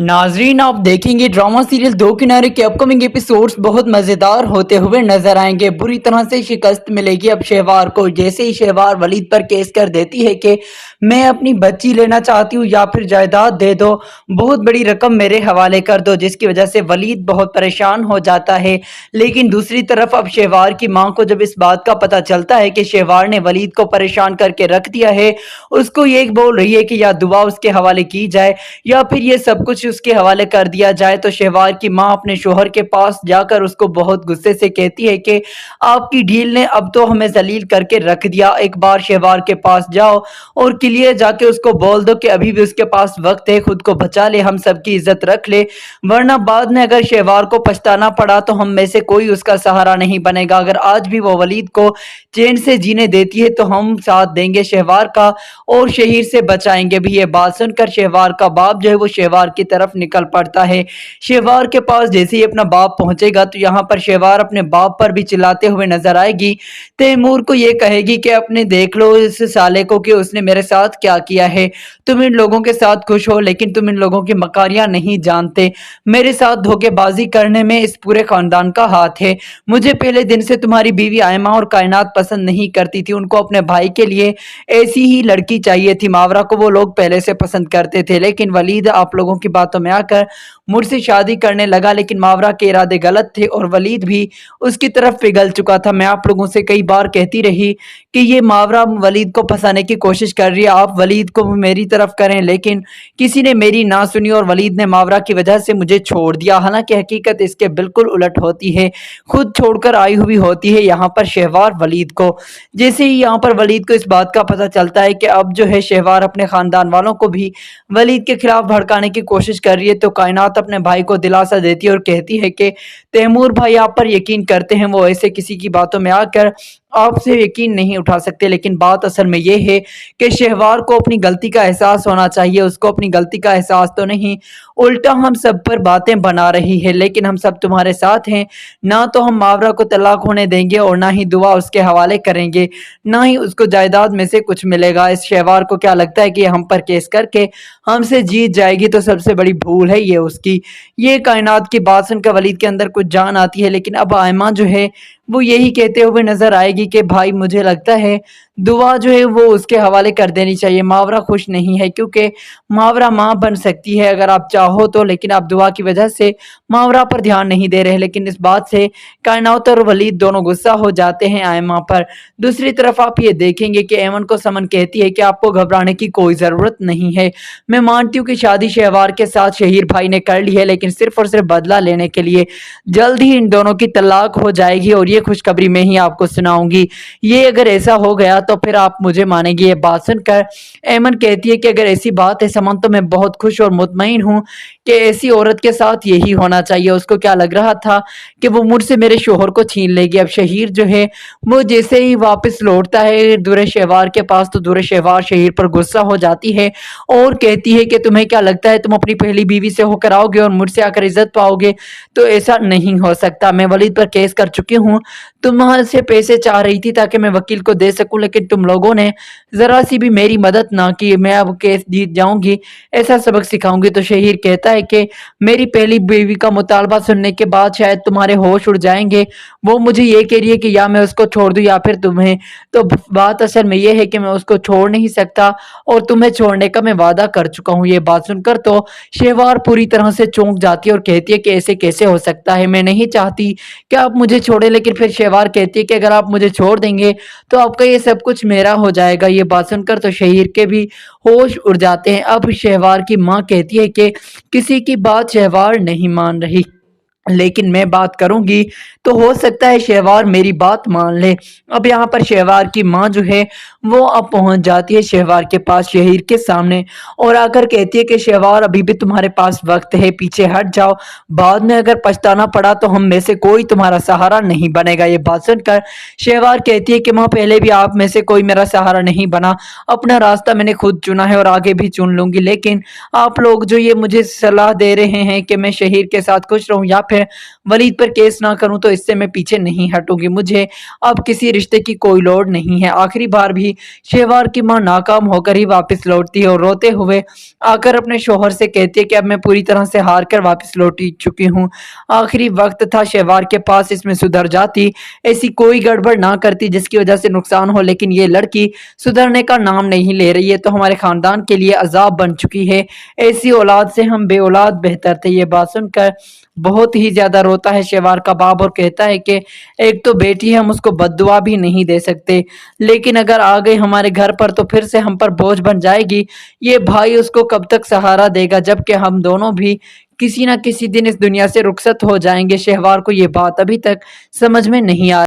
नाजरीन, आप देखेंगे ड्रामा सीरियल दो किनारे के अपकमिंग एपिसोड्स बहुत मजेदार होते हुए नजर आएंगे। बुरी तरह से शिकस्त मिलेगी अब शहवार को। जैसे ही शहवार वलीद पर केस कर देती है कि मैं अपनी बच्ची लेना चाहती हूँ या फिर जायदाद दे दो, बहुत बड़ी रकम मेरे हवाले कर दो, जिसकी वजह से वलीद बहुत परेशान हो जाता है। लेकिन दूसरी तरफ अब शहवार की माँ को जब इस बात का पता चलता है कि शहवार ने वलीद को परेशान करके रख दिया है, उसको ये बोल रही है कि या दुआ उसके हवाले की जाए या फिर ये सब कुछ उसके हवाले कर दिया जाए। तो शहवार की माँ अपने शोहर के पास जाकर उसको बहुत गुस्से से कहती है कि आपकी ढील ने अब तो हमें जलील करके रख दिया। एक बार शहवार के पास जाओ और क्लियर जाके उसको बोल दो कि अभी भी उसके पास वक्त है, खुद को बचा ले, हम सबकी इज्जत रख ले, वरना बाद में अगर शहवार को पछताना पड़ा तो हम में से कोई उसका सहारा नहीं बनेगा। अगर आज भी वो वलीद को चैन से जीने देती है तो हम साथ देंगे शहवार का और शहीर से बचाएंगे भी। ये बात सुनकर शहवार का बाप जो है वो शहवार की तरफ निकल पड़ता है। शहवार के पास जैसे ही अपना बाप पहुंचेगा तो यहाँ पर शहवार अपने बाप पर भी चिल्लाते हुए नजर आएगी। तैमूर को ये कहेगी कि अपने देख लो इस साले को कि उसने मेरे साथ क्या किया है। तुम इन लोगों के साथ खुश हो लेकिन तुम इन लोगों की मकारियां नहीं जानते। मेरे साथ धोखेबाजी करने में इस पूरे खानदान का हाथ है। मुझे पहले दिन से तुम्हारी बीवी आयमा और कायनात पसंद नहीं करती थी। उनको अपने भाई के लिए ऐसी ही लड़की चाहिए थी। मावरा को वो लोग पहले से पसंद करते थे, लेकिन वलीद आप लोगों की बातों में आकर मुझसे शादी करने लगा। लेकिन मावरा के इरादे गलत थे और वलीद भी उसकी तरफ पिघल चुका था। मैं आप लोगों से कई बार कहती रही कि ये मावरा वलीद को फंसाने की कोशिश कर रही है, आप वलीद को मेरी तरफ करें, लेकिन किसी ने मेरी ना सुनी और वलीद ने मावरा की वजह से मुझे छोड़ दिया। हालांकि हकीकत इसके बिल्कुल उलट होती है, खुद छोड़कर आई हुई होती है यहाँ पर शहवार वलीद को। जैसे ही यहाँ पर वलीद को इस बात का पता चलता है कि अब जो है शहवार अपने खानदान वालों को भी वलीद के खिलाफ भड़काने की कोशिश कर रही है, तो कायनात अपने भाई को दिलासा देती है और कहती है कि तैमूर भाई आप पर यकीन करते हैं, वो ऐसे किसी की बातों में आकर आपसे यकीन नहीं उठा सकते। लेकिन बात असल में ये है कि शहवार को अपनी गलती का एहसास होना चाहिए। उसको अपनी गलती का एहसास तो नहीं, उल्टा हम सब पर बातें बना रही है। लेकिन हम सब तुम्हारे साथ हैं, ना तो हम मावरा को तलाक होने देंगे और ना ही दुआ उसके हवाले करेंगे, ना ही उसको जायदाद में से कुछ मिलेगा। इस शहवार को क्या लगता है कि हम पर केस करके हमसे जीत जाएगी, तो सबसे बड़ी भूल है ये उसकी। ये कायनात की बात सुनकर वलीद के अंदर कुछ जान आती है। लेकिन अब आयमा जो है वो यही कहते हुए नजर आएगी कि भाई मुझे लगता है दुआ जो है वो उसके हवाले कर देनी चाहिए। मावरा खुश नहीं है क्योंकि मावरा माँ बन सकती है अगर आप चाहो तो, लेकिन आप दुआ की वजह से मावरा पर ध्यान नहीं दे रहे। लेकिन इस बात से कायनात और वलीद दोनों गुस्सा हो जाते हैं आयमा पर। दूसरी तरफ आप ये देखेंगे कि एमन को समन कहती है कि आपको घबराने की कोई जरूरत नहीं है। मैं मानती हूँ कि शादी शहवार के साथ शहीर भाई ने कर ली है, लेकिन सिर्फ और सिर्फ बदला लेने के लिए। जल्द ही इन दोनों की तलाक हो जाएगी और ये खुशखबरी मैं ही आपको सुनाऊंगी। ये अगर ऐसा हो गया तो फिर आप मुझे मानेंगे। ये बात सुनकर एमन कहती है कि अगर ऐसी बात है समन तो मैं बहुत खुश और मुतमईन हूँ कि ऐसी औरत के साथ यही होना चाहिए। उसको क्या लग रहा था कि वो मुझसे मेरे शोहर को छीन लेगी। अब शहीर जो है वो जैसे ही वापस लौटता है दूर शहवार के पास, तो दूर शहवार शहीर पर गुस्सा हो जाती है और कहती है कि तुम्हें क्या लगता है तुम अपनी पहली बीवी से होकर आओगे और मुझसे आकर इज्जत पाओगे? तो ऐसा नहीं हो सकता। मैं वलीद पर केस कर चुकी हूँ, तुम्हारे पैसे चाह रही थी ताकि मैं वकील को दे सकूं, लेकिन तुम लोगों ने जरा सी भी मेरी मदद ना की। मैं अब केस जीत जाऊंगी, ऐसा सबक सिखाऊंगी। तो शहीर कहता है कि मेरी पहली बीवी का मुतालबा सुनने के बाद शायद तुम्हारे होश उड़ जाएंगे। वो मुझे ये कह रही है कि या मैं उसको छोड़ दूं या फिर तुम्हें। तो बात असल में ये है कि मैं उसको छोड़ नहीं सकता और तुम्हें छोड़ने का मैं वादा कर चुका हूँ। ये बात सुनकर तो शहवार पूरी तरह से चौंक जाती है और कहती है कि ऐसे कैसे हो सकता है, मैं नहीं चाहती कि आप मुझे छोड़े। लेकिन फिर शहवार कहती है कि अगर आप मुझे छोड़ देंगे तो आपका ये सब कुछ मेरा हो जाएगा। ये बात सुनकर तो शहीर के भी होश उड़ जाते हैं। अब शहवार की माँ कहती है कि किसी की बात शहवार नहीं मान रही, लेकिन मैं बात करूंगी तो हो सकता है शहवार मेरी बात मान ले। अब यहाँ पर शहवार की माँ जो है वो अब पहुंच जाती है शहवार के पास शहीर के सामने और आकर कहती है कि शहवार अभी भी तुम्हारे पास वक्त है, पीछे हट जाओ, बाद में अगर पछताना पड़ा तो हम में से कोई तुम्हारा सहारा नहीं बनेगा। ये बात सुनकर शहवार कहती है कि माँ पहले भी आप में से कोई मेरा सहारा नहीं बना, अपना रास्ता मैंने खुद चुना है और आगे भी चुन लूंगी। लेकिन आप लोग जो ये मुझे सलाह दे रहे हैं कि मैं शहीर के साथ खुश रहूं या फिर फिर वलीद पर केस ना करूं तो इससे मैं पीछे नहीं हटूंगी। मुझे अब किसी रिश्ते की कोई लोड़ नहीं है। आखिरी बार भी शहवार की मां नाकाम होकर ही वापस लौटती है और रोते हुए आकर अपने शोहर से कहती है कि अब मैं पूरी तरह से हार कर वापस लौट चुकी हूँ। आखिरी वक्त था शहवार के पास, इसमें सुधर जाती, ऐसी कोई गड़बड़ ना करती जिसकी वजह से नुकसान हो, लेकिन ये लड़की सुधरने का नाम नहीं ले रही है तो हमारे खानदान के लिए अजाब बन चुकी है। ऐसी औलाद से हम बे औलाद बेहतर थे। ये बात सुनकर बहुत ही ज्यादा रोता है शहवार का बाप और कहता है कि एक तो बेटी है, हम उसको बद्दुआ भी नहीं दे सकते, लेकिन अगर आ गई हमारे घर पर तो फिर से हम पर बोझ बन जाएगी। ये भाई उसको कब तक सहारा देगा, जबकि हम दोनों भी किसी न किसी दिन इस दुनिया से रुखसत हो जाएंगे। शहवार को ये बात अभी तक समझ में नहीं आ